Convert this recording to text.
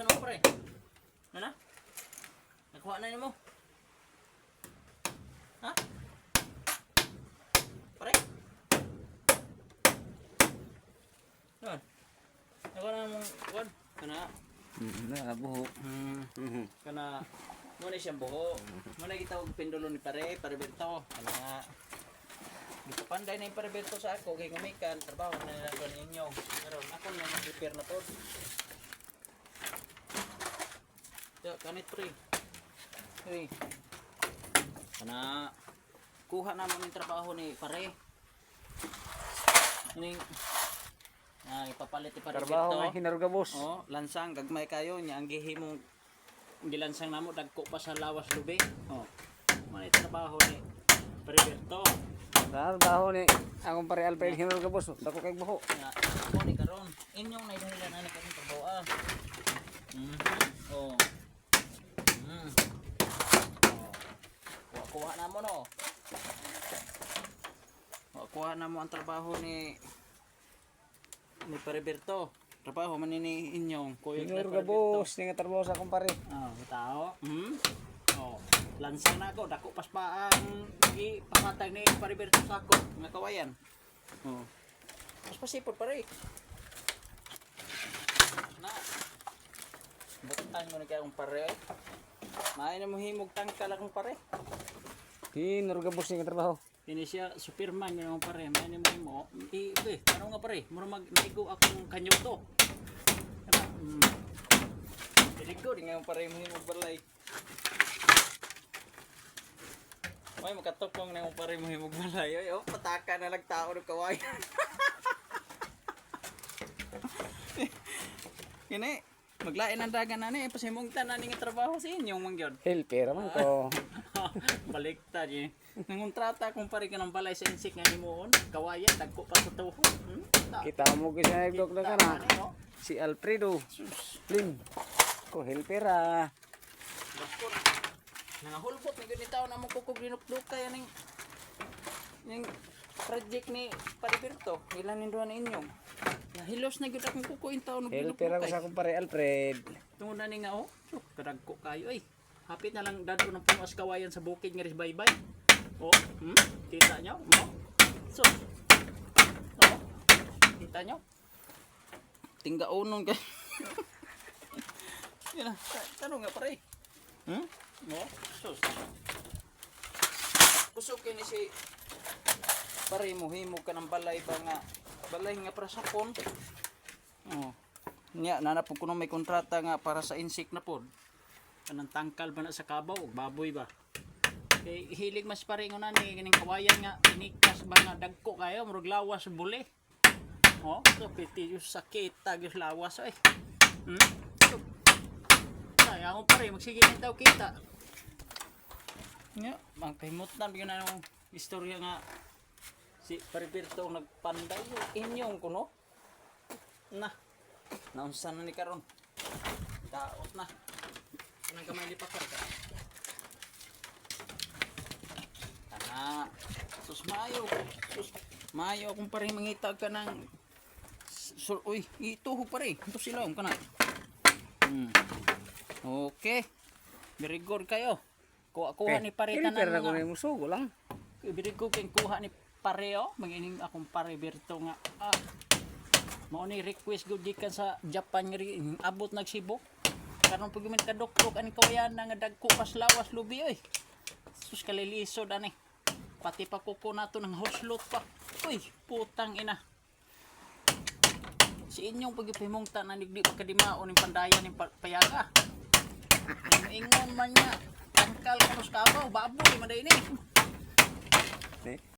sa mo pre. Ano? Nakuha na niyo mo. Ha? Pare? Yan. Nakuha na mong kuwan. Kana. Buho. Kana. Muna siyang buho. Muna kita og pindulo ni pare. Pariberto. Kana nga. Dito panday na yung pariberto sa ako. Kaya gumikan. Trabaho na nila ko ninyo. Pero ako na nag-prepare na to. Yo, kanit pre. Hey. Kana kuha na mo ng trabaho ni pare. Ning ipapalit ni pare Trabaho Berto. nga hinaruga boss. Oh, lansang gagmay kayo nya ang gihimong gilansang namo dagko pa sa lawas lubi. Oh. Man trabaho ni pare Berto. Trabaho ni akong pare Alfred hinaruga boss. Dako kay buho. Nga ako ni karon inyong naidahilan ani karon trabaho ah. Oh. Kuha na mo no. Kuha na mo ang trabaho ni Pariberto. Trabaho man ni inyong kuya Hinaruga boss, nga trabaho sa akong pare. Tao. Oh, lansang na ako, dako pas pa ang ipakatag ni Pariberto sa ako, nga kawayan. Oh. Mas pasipot pare. Na. Butan mo na kay akong pare. May na mo himog tangkal akong pare. Hinaruga boss nga trabaho. Ini siya Superman yun akong pare. May na mo. Ano nga pare? Mura mag-naigo akong kanyo to. Naigo din nga akong pare mo himog balay. May makatupong na akong pare mo himog balay. Ay, oh, pataka na lang tao ng kawayan. Kini, maglain ang dagan na ni. Pasimong tanan nga trabaho sa inyong mangyod. Helper man ko. Baliktad eh. Nangontrata kung pare ka ng balay sa insik nga himuon. Kawayan, dagko pa sa tuhod. Kita mo ko siya nagdok na kana. Si Alfredo. Lim. Ko helper ah. Dagko na. Nangahulbot ni ganito na mo kukog linukdukay aning yung project ni Pariberto. Ilan nindo na inyong. Nahilos na gyud akong kukuin taon og Helper ako sa akong pare Alfred. tungod na ni nga oh. Kadagko kayo ay. Hapit na lang dadto ng pumas kawayan sa bukid nga risbaybay. Oh, kita nyo? Oh. So. Oh. Kita nyo? Tingga unong kay. Yan na, tanong nga pare. Oh, sus. Kusukin ni si pare mo himog ka ng balay ba nga balay nga para sa kon. Oh. Nya nanapog ko may kontrata nga para sa insik na pod. Kanang tangkal ba na sa kabaw o baboy ba? Kay hilig mas paringon na ni kining kawayan nga inikas ba nga dagko kayo murag lawas buli. Oh, so piti yung sakit tag yung lawas ay. Ay, ako pare magsige na daw kita. Nya, magpahimutan bigyan na ng istorya nga si Pariberto nagpanday inyong kuno. Na. Naunsa na ni karon. Daot na. Kanang kamay lipat ka. Kana. Sus mayo. Sus mayo akong pare mangitag ka ng uy, ito ho pare. Ito sila um kana. Okay. Very good kayo. Kuha ni pare tanan Helper nga. ako ni musugo lang. Very good kay kuha ni pareo. Mangining akong Pariberto nga. Mao ni request gud gikan sa Japan nga abot nagsibo. Karon pag man kadok-dok ani kawayan nga dagko pas lawas lubi oy. Sus kalilisod ani. Pati pa kuko nato ng hoslot pa. Uy, putang ina. Si inyong pagipimong tanan di pa kadimaon ning pandayan ning payaga. Ingon man niya. Tangkal ka nos kabaw, baboy man day ni.